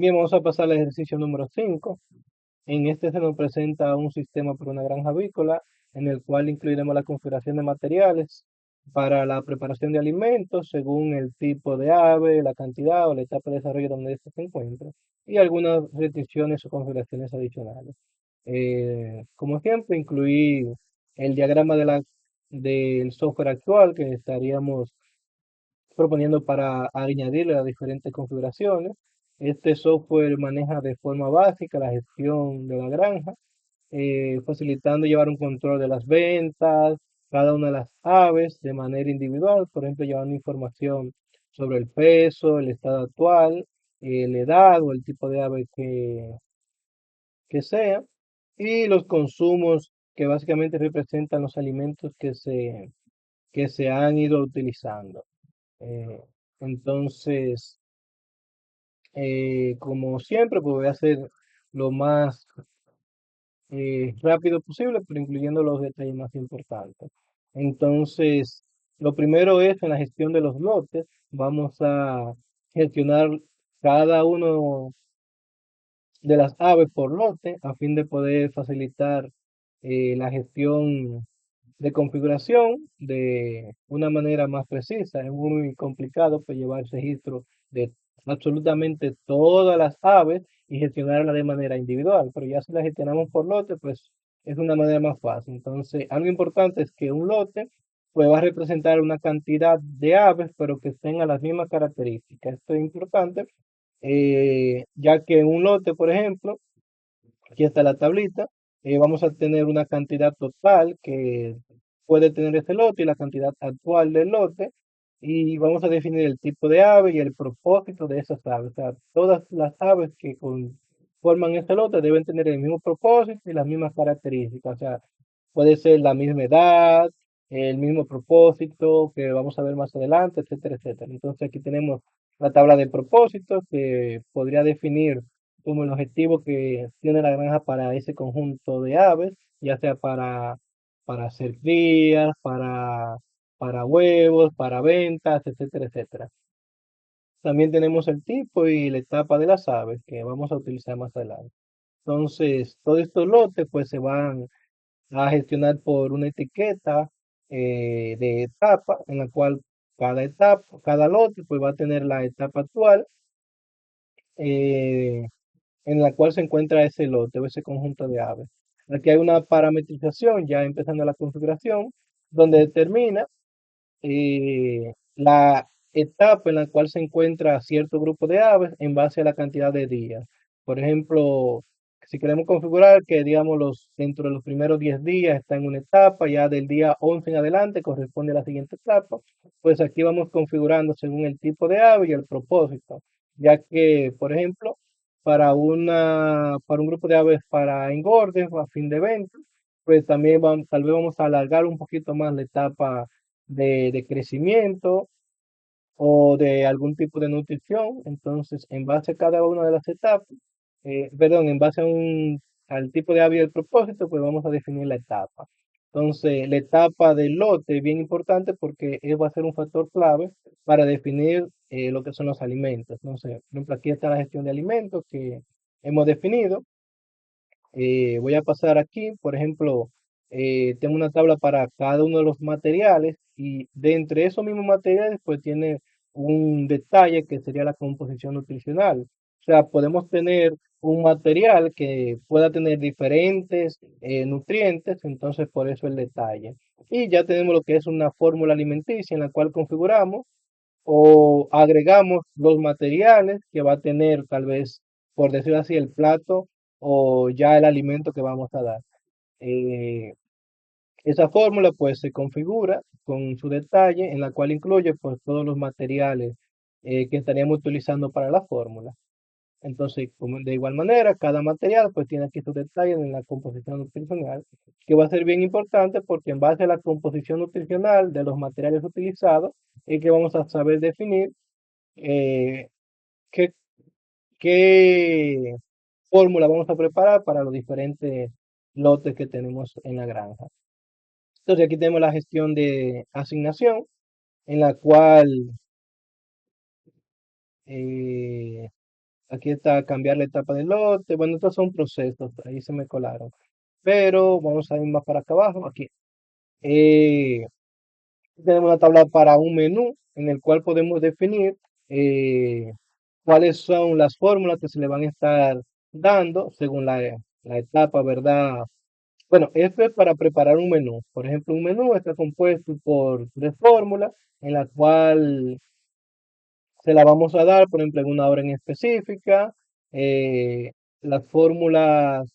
Bien, vamos a pasar al ejercicio número 5. En este se nos presenta un sistema para una granja avícola, en el cual incluiremos la configuración de materiales para la preparación de alimentos según el tipo de ave, la cantidad o la etapa de desarrollo donde éste se encuentra, y algunas restricciones o configuraciones adicionales. Como ejemplo, incluir el diagrama del software actual que estaríamos proponiendo para añadirle las diferentes configuraciones. Este software maneja de forma básica la gestión de la granja, facilitando llevar un control de las ventas, cada una de las aves de manera individual, por ejemplo, llevando información sobre el peso, el estado actual, la edad o el tipo de ave que sea, y los consumos que básicamente representan los alimentos que se han ido utilizando. Eh, entonces, como siempre, pues voy a hacer lo más rápido posible, pero incluyendo los detalles más importantes. Entonces, lo primero es en la gestión de los lotes. Vamos a gestionar cada uno de las aves por lote a fin de poder facilitar la gestión de configuración de una manera más precisa. Es muy complicado pues, llevar registro de absolutamente todas las aves y gestionarlas de manera individual, pero ya si las gestionamos por lote, pues es una manera más fácil. Entonces, algo importante es que un lote pues, va a representar una cantidad de aves, pero que tengan las mismas características. Esto es importante, ya que en un lote, por ejemplo, aquí está la tablita. Vamos a tener una cantidad total que puede tener este lote y la cantidad actual del lote. Y vamos a definir el tipo de ave y el propósito de esas aves. O sea, todas las aves que forman este lote deben tener el mismo propósito y las mismas características. O sea, puede ser la misma edad, el mismo propósito que vamos a ver más adelante, etcétera, etcétera. Entonces aquí tenemos la tabla de propósitos que podría definir como el objetivo que tiene la granja para ese conjunto de aves, ya sea para hacer crías, para huevos, para ventas, etcétera, etcétera. También tenemos el tipo y la etapa de las aves que vamos a utilizar más adelante. Entonces, todos estos lotes pues se van a gestionar por una etiqueta de etapa en la cual cada etapa, cada lote pues va a tener la etapa actual, eh, en la cual se encuentra ese lote o ese conjunto de aves. Aquí hay una parametrización, ya empezando la configuración, donde determina la etapa en la cual se encuentra cierto grupo de aves en base a la cantidad de días. Por ejemplo, si queremos configurar que, digamos, dentro de los primeros 10 días está en una etapa, ya del día 11 en adelante corresponde a la siguiente etapa, pues aquí vamos configurando según el tipo de ave y el propósito, ya que, por ejemplo, para un grupo de aves para engorde o a fin de venta, pues también tal vez vamos a alargar un poquito más la etapa de crecimiento o de algún tipo de nutrición. Entonces, en base a cada una de las etapas, perdón, en base al tipo de ave y el propósito, pues vamos a definir la etapa. Entonces, la etapa del lote es bien importante porque va a ser un factor clave para definir lo que son los alimentos. Entonces, por ejemplo, aquí está la gestión de alimentos que hemos definido. Voy a pasar aquí, por ejemplo, tengo una tabla para cada uno de los materiales y de entre esos mismos materiales pues tiene un detalle que sería la composición nutricional. O sea, podemos tener un material que pueda tener diferentes nutrientes, entonces por eso el detalle. Y ya tenemos lo que es una fórmula alimenticia en la cual configuramos o agregamos los materiales que va a tener tal vez, por decirlo así, el plato o ya el alimento que vamos a dar. Eh, Esa fórmula pues se configura con su detalle en la cual incluye pues todos los materiales que estaríamos utilizando para la fórmula. Entonces, de igual manera, cada material pues tiene aquí su detalle en la composición nutricional, que va a ser bien importante porque en base a la composición nutricional de los materiales utilizados es que vamos a saber definir eh, qué, qué fórmula vamos a preparar para los diferentes lotes que tenemos en la granja. Entonces aquí tenemos la gestión de asignación, en la cual eh, Aquí está cambiar la etapa del lote. Bueno, estos son procesos, ahí se me colaron. Pero vamos a ir más para acá abajo. Aquí. Eh, Tenemos una tabla para un menú en el cual podemos definir eh, cuáles son las fórmulas que se le van a estar dando según la etapa, ¿verdad? Bueno, esto es para preparar un menú. Por ejemplo, un menú está compuesto por tres fórmulas en la cual se la vamos a dar, por ejemplo, en una hora en específica. Las fórmulas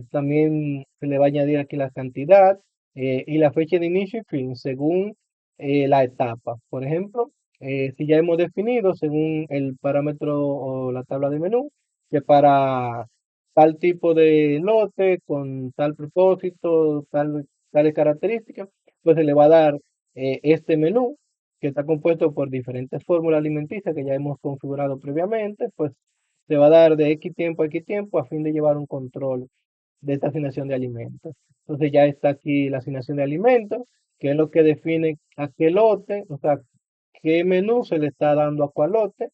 también se le va a añadir aquí la cantidad y la fecha de inicio y fin según la etapa. Por ejemplo, si ya hemos definido según el parámetro o la tabla de menú, que para tal tipo de lote, con tal propósito, tales características, pues se le va a dar este menú que está compuesto por diferentes fórmulas alimenticias que ya hemos configurado previamente, pues se va a dar de X tiempo a X tiempo a fin de llevar un control de esta asignación de alimentos. Entonces ya está aquí la asignación de alimentos, que es lo que define a qué lote, o sea, qué menú se le está dando a cuál lote,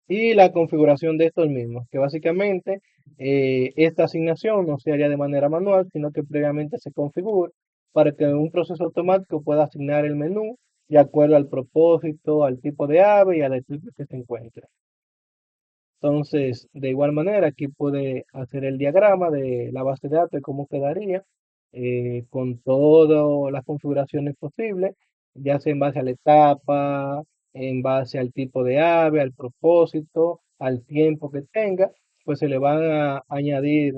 y la configuración de estos mismos, que básicamente esta asignación no se haría de manera manual, sino que previamente se configura para que un proceso automático pueda asignar el menú de acuerdo al propósito, al tipo de ave y al tipo que se encuentre. Entonces, de igual manera, aquí puede hacer el diagrama de la base de datos, de cómo quedaría, con todas las configuraciones posibles, ya sea en base a la etapa, en base al tipo de ave, al propósito, al tiempo que tenga, pues se le van a añadir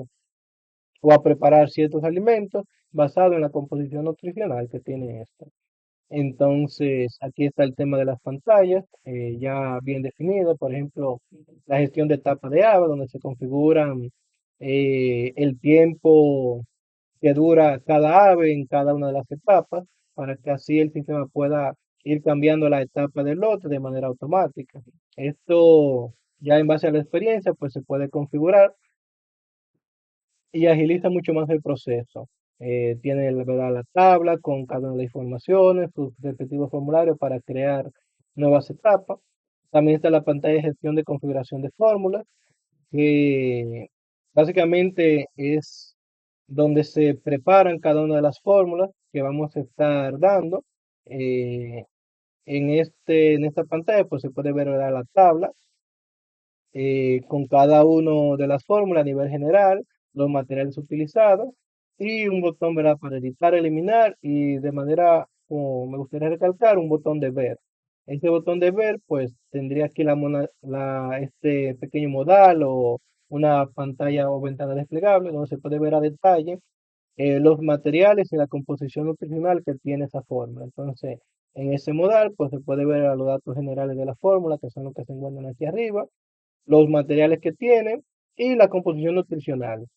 o a preparar ciertos alimentos basados en la composición nutricional que tiene esto. Entonces, aquí está el tema de las pantallas, ya bien definido, por ejemplo, la gestión de etapas de ave, donde se configuran el tiempo que dura cada ave en cada una de las etapas, para que así el sistema pueda ir cambiando la etapa del lote de manera automática. Esto ya en base a la experiencia, pues se puede configurar y agiliza mucho más el proceso. Tiene ¿verdad? La tabla con cada una de las informaciones, sus respectivos formularios para crear nuevas etapas. También está la pantalla de gestión de configuración de fórmulas, que básicamente es donde se preparan cada una de las fórmulas que vamos a estar dando. Eh, en esta pantalla pues se puede ver ¿verdad? La tabla con cada una de las fórmulas a nivel general, los materiales utilizados y un botón, ¿verdad? Para editar, eliminar y de manera, como me gustaría recalcar, un botón de ver. Este botón de ver, pues tendría aquí este pequeño modal o una pantalla o ventana desplegable donde se puede ver a detalle los materiales y la composición nutricional que tiene esa fórmula. Entonces, en ese modal, pues se puede ver a los datos generales de la fórmula, que son los que se encuentran aquí arriba, los materiales que tiene y la composición nutricional.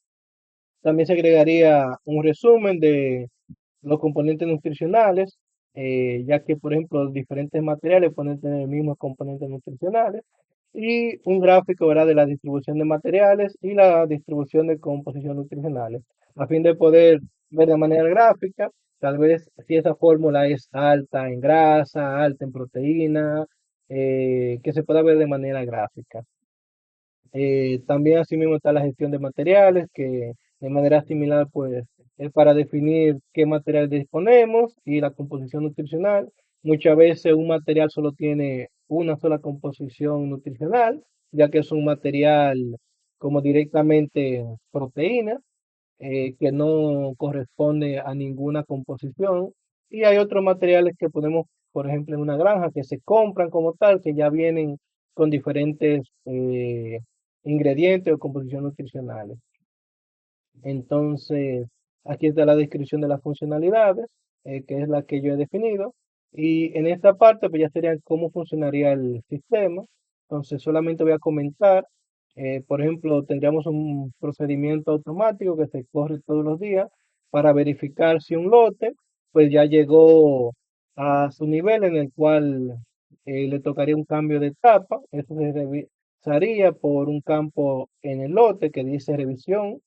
También se agregaría un resumen de los componentes nutricionales, ya que, por ejemplo, los diferentes materiales pueden tener mismos componentes nutricionales, y un gráfico, ¿verdad? De la distribución de materiales y la distribución de composición nutricionales, a fin de poder ver de manera gráfica, tal vez si esa fórmula es alta en grasa, alta en proteína, que se pueda ver de manera gráfica. También asimismo está la gestión de materiales, que de manera similar pues es para definir qué material disponemos y la composición nutricional. Muchas veces un material solo tiene una sola composición nutricional, ya que es un material como directamente proteína, que no corresponde a ninguna composición. Y hay otros materiales que ponemos, por ejemplo, en una granja, que se compran como tal, que ya vienen con diferentes ingredientes o composiciones nutricionales. Entonces, aquí está la descripción de las funcionalidades, que es la que yo he definido. Y en esta parte, pues ya sería cómo funcionaría el sistema. Entonces, solamente voy a comentar, por ejemplo, tendríamos un procedimiento automático que se corre todos los días para verificar si un lote, pues ya llegó a su nivel en el cual le tocaría un cambio de etapa. Eso se revisaría por un campo en el lote que dice revisión,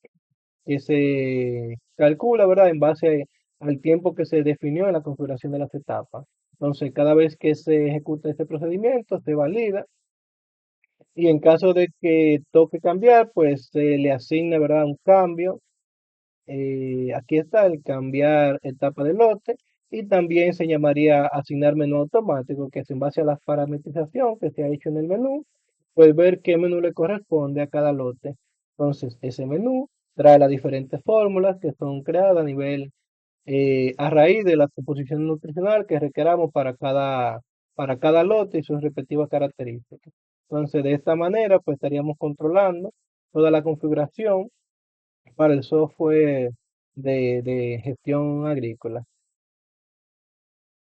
que se calcula, ¿verdad? En base al tiempo que se definió en la configuración de las etapas. Entonces, cada vez que se ejecuta este procedimiento, se valida Y en caso de que toque cambiar, pues se le asigna, ¿verdad? Un cambio. Aquí está el cambiar etapa de lote y también se llamaría asignar menú automático, que es en base a la parametrización que se ha hecho en el menú, pues ver qué menú le corresponde a cada lote. Entonces, ese menú trae las diferentes fórmulas que son creadas a nivel, a raíz de la composición nutricional que requeramos para cada lote y sus respectivas características. Entonces, de esta manera, pues estaríamos controlando toda la configuración para el software de gestión agrícola.